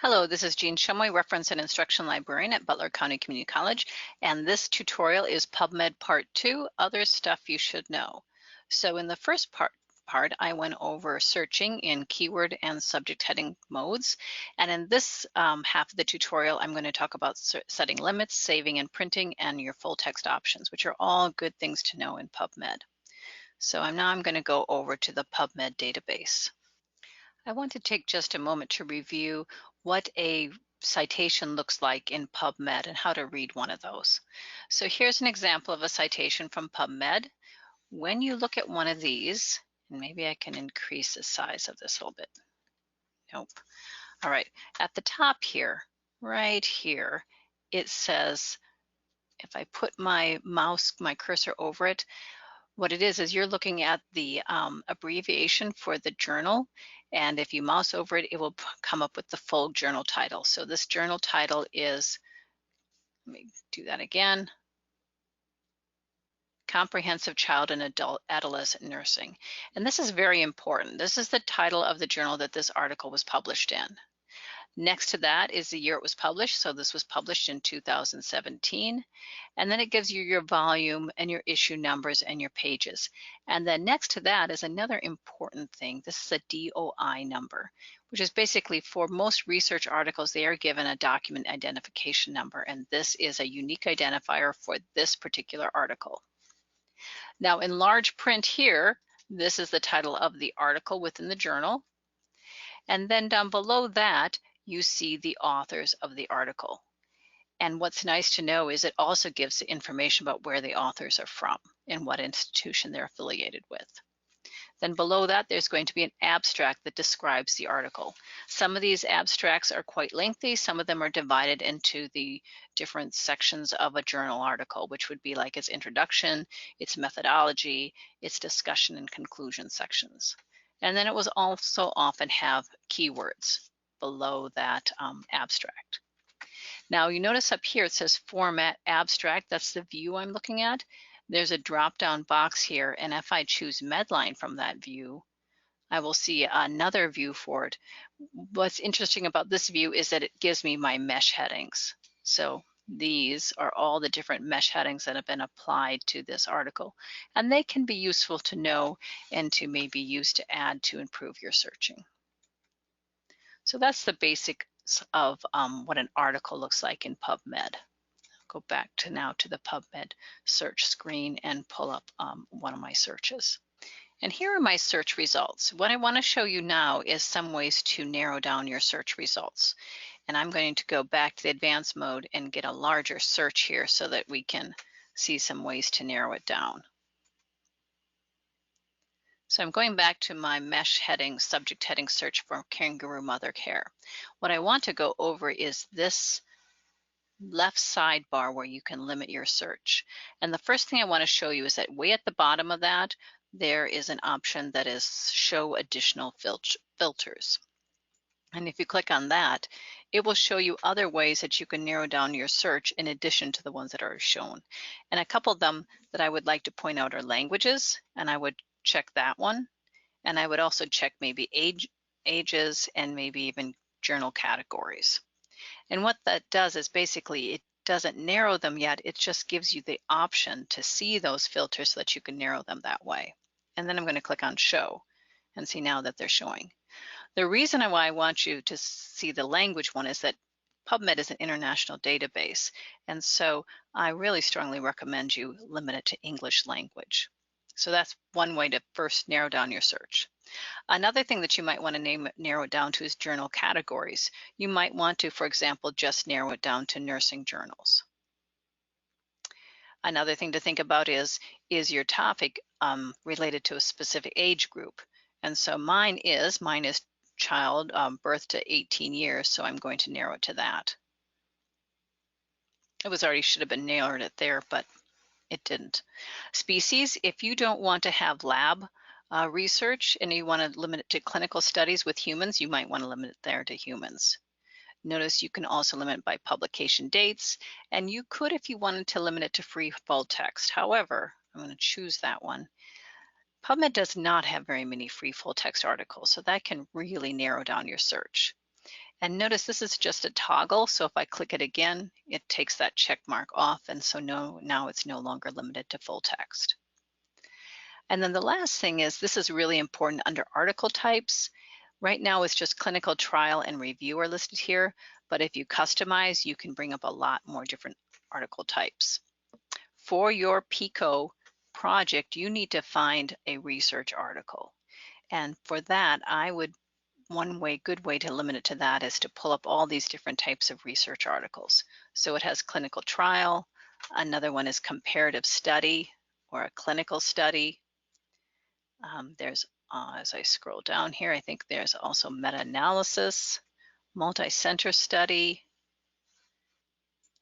Hello, this is Jean Shumway, Reference and Instruction Librarian at Butler County Community College, and this tutorial is PubMed Part 2, Other Stuff You Should Know. So in the first part, I went over searching in keyword and subject heading modes, and in this half of the tutorial, I'm going to talk about setting limits, saving and printing, and your full text options, which are all good things to know in PubMed. So I'm going to go over to the PubMed database. I want to take just a moment to review what a citation looks like in PubMed and how to read one of those. So here's an example of a citation from PubMed. When you look at one of these, and maybe I can increase the size of this a little bit. Nope. All right, at the top here, right here, it says, if I put my cursor over it, what it is you're looking at the abbreviation for the journal, and if you mouse over it, it will come up with the full journal title. So this journal title is, let me do that again, Comprehensive Child and Adolescent Nursing. And this is very important. This is the title of the journal that this article was published in. Next to that is the year it was published. So this was published in 2017. And then it gives you your volume and your issue numbers and your pages. And then next to that is another important thing. This is a DOI number, which is basically for most research articles, they are given a document identification number. And this is a unique identifier for this particular article. Now in large print here, this is the title of the article within the journal. And then down below that, you see the authors of the article. And what's nice to know is it also gives information about where the authors are from and what institution they're affiliated with. Then below that, there's going to be an abstract that describes the article. Some of these abstracts are quite lengthy. Some of them are divided into the different sections of a journal article, which would be like its introduction, its methodology, its discussion and conclusion sections. And then it will also often have keywords below that abstract. Now you notice up here it says Format Abstract. That's the view I'm looking at. There's a drop-down box here, and if I choose Medline from that view, I will see another view for it. What's interesting about this view is that it gives me my mesh headings. So these are all the different mesh headings that have been applied to this article, and they can be useful to know and to maybe use to add to improve your searching. So that's the basics of what an article looks like in PubMed. I'll go back to now to the PubMed search screen and pull up one of my searches. And here are my search results. What I want to show you now is some ways to narrow down your search results. And I'm going to go back to the advanced mode and get a larger search here so that we can see some ways to narrow it down. So I'm going back to my mesh heading, subject heading search for kangaroo mother care. What I want to go over is this left sidebar where you can limit your search. And the first thing I want to show you is that way at the bottom of that, there is an option that is show additional filters. And if you click on that, it will show you other ways that you can narrow down your search in addition to the ones that are shown. And a couple of them that I would like to point out are languages, and I would check that one. And I would also check maybe ages and maybe even journal categories. And what that does is basically it doesn't narrow them yet, it just gives you the option to see those filters so that you can narrow them that way. And then I'm going to click on show and see now that they're showing. The reason why I want you to see the language one is that PubMed is an international database, and so I really strongly recommend you limit it to English language. So that's one way to first narrow down your search. Another thing that you might want to narrow it down to is journal categories. You might want to, for example, just narrow it down to nursing journals. Another thing to think about is your topic related to a specific age group? And so mine is child birth to 18 years, so I'm going to narrow it to that. It should have been narrowed it there, but it didn't. Species, if you don't want to have lab research and you want to limit it to clinical studies with humans, you might want to limit it there to humans. Notice you can also limit by publication dates, and you could if you wanted to limit it to free full text. However, I'm going to choose that one. PubMed does not have very many free full text articles, so that can really narrow down your search. And notice this is just a toggle, so if I click it again, it takes that check mark off, and so now it's no longer limited to full text. And then the last thing is, this is really important under article types. Right now it's just clinical trial and review are listed here, but if you customize, you can bring up a lot more different article types. For your PICO project, you need to find a research article. And for that, good way to limit it to that is to pull up all these different types of research articles. So it has clinical trial, another one is comparative study or a clinical study. As I scroll down here, I think there's also meta-analysis, multi-center study.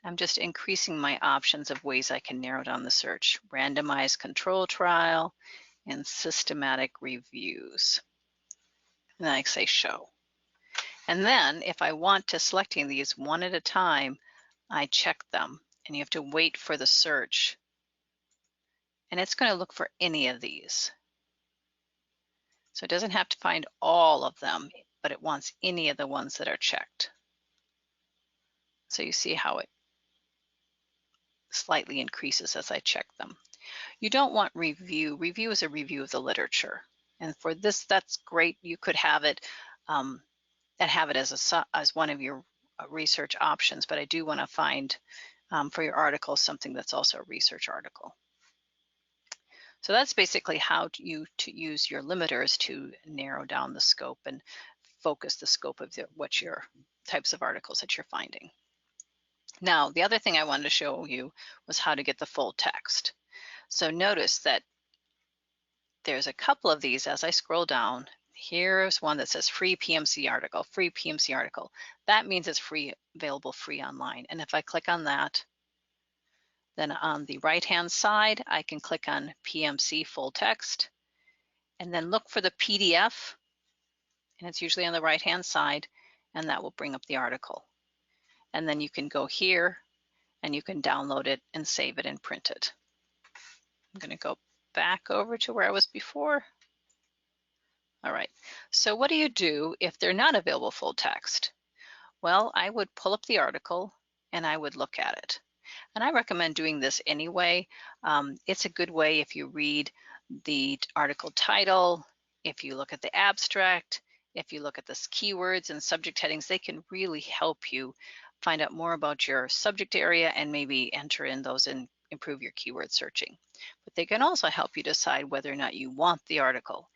I'm just increasing my options of ways I can narrow down the search. Randomized control trial and systematic reviews. And then I say show. And then if I want to selecting these one at a time, I check them and you have to wait for the search. And it's going to look for any of these. So it doesn't have to find all of them, but it wants any of the ones that are checked. So you see how it slightly increases as I check them. You don't want review. Review is a review of the literature. And for this, that's great. You could have it as one of your research options, but I do want to find for your article something that's also a research article. So that's basically how to use your limiters to narrow down the scope and focus the scope of what your types of articles that you're finding. Now, the other thing I wanted to show you was how to get the full text. So notice that there's a couple of these as I scroll down. Here's one that says free PMC article, free PMC article. That means it's free, available free online. And if I click on that, then on the right-hand side, I can click on PMC full text and then look for the PDF, and it's usually on the right-hand side, and that will bring up the article. And then you can go here and you can download it and save it and print it. I'm going to go back over to where I was before. All right, so what do you do if they're not available full text? Well, I would pull up the article and I would look at it. And I recommend doing this anyway. It's a good way if you read the article title, if you look at the abstract, if you look at the keywords and subject headings, they can really help you find out more about your subject area and maybe enter in those and improve your keyword searching. But they can also help you decide whether or not you want the article.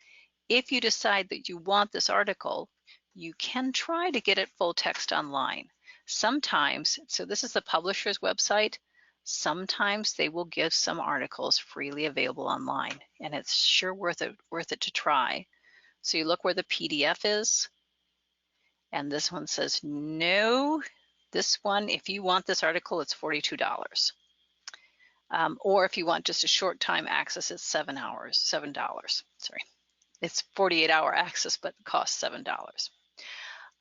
If you decide that you want this article, you can try to get it full text online. Sometimes, so this is the publisher's website, sometimes they will give some articles freely available online, and it's sure worth it to try. So you look where the PDF is, and this one says no. This one, if you want this article, it's $42. Or if you want just a short time access, it's $7. Sorry, it's 48-hour access, but it costs $7.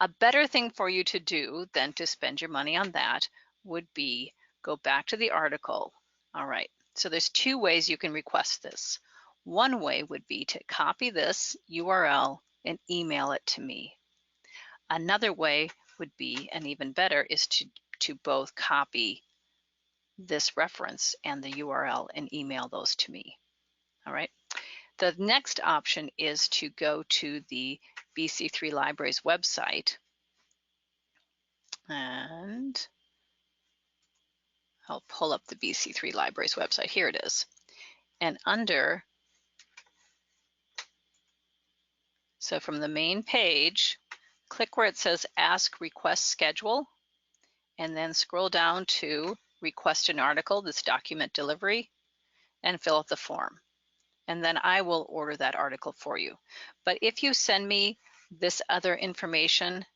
A better thing for you to do than to spend your money on that would be go back to the article. All right, so there's two ways you can request this. One way would be to copy this URL and email it to me. Another way would be, and even better, is to both copy this reference and the URL and email those to me. All right. The next option is to go to the BC3 Libraries website, and I'll pull up the BC3 Libraries website. Here it is. And so from the main page, click where it says Ask Request Schedule, and then scroll down to Request an Article, this document delivery, and fill out the form. And then I will order that article for you. But if you send me this other information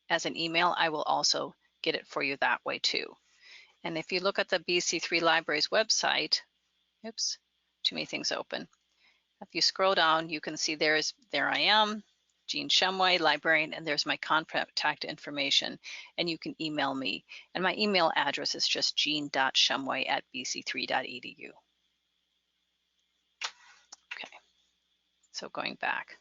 as an email, I will also get it for you that way too. And if you look at the BC3 Libraries website, oops, too many things open. If you scroll down, you can see there I am, Jean Shumway, librarian, and there's my contact information, and you can email me. And my email address is just jean.shumway@bc3.edu. Okay, so going back.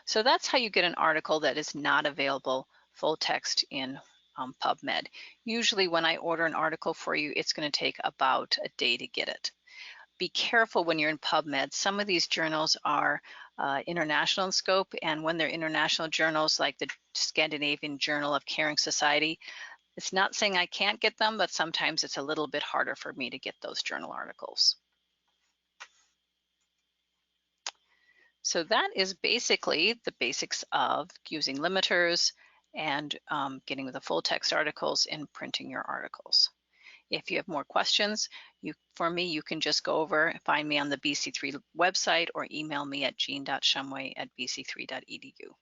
So that's how you get an article that is not available full text in Pubmed. Usually when I order an article for you, it's going to take about a day to get it. Be careful when you're in Pubmed. Some of these journals are international in scope, and when they're international journals like the Scandinavian Journal of Caring Society, it's not saying I can't get them, but sometimes it's a little bit harder for me to get those journal articles. So that is basically the basics of using limiters and getting the full text articles and printing your articles. If you have more questions, for me, you can just go over and find me on the BC3 website or email me at jean.shumway@bc3.edu.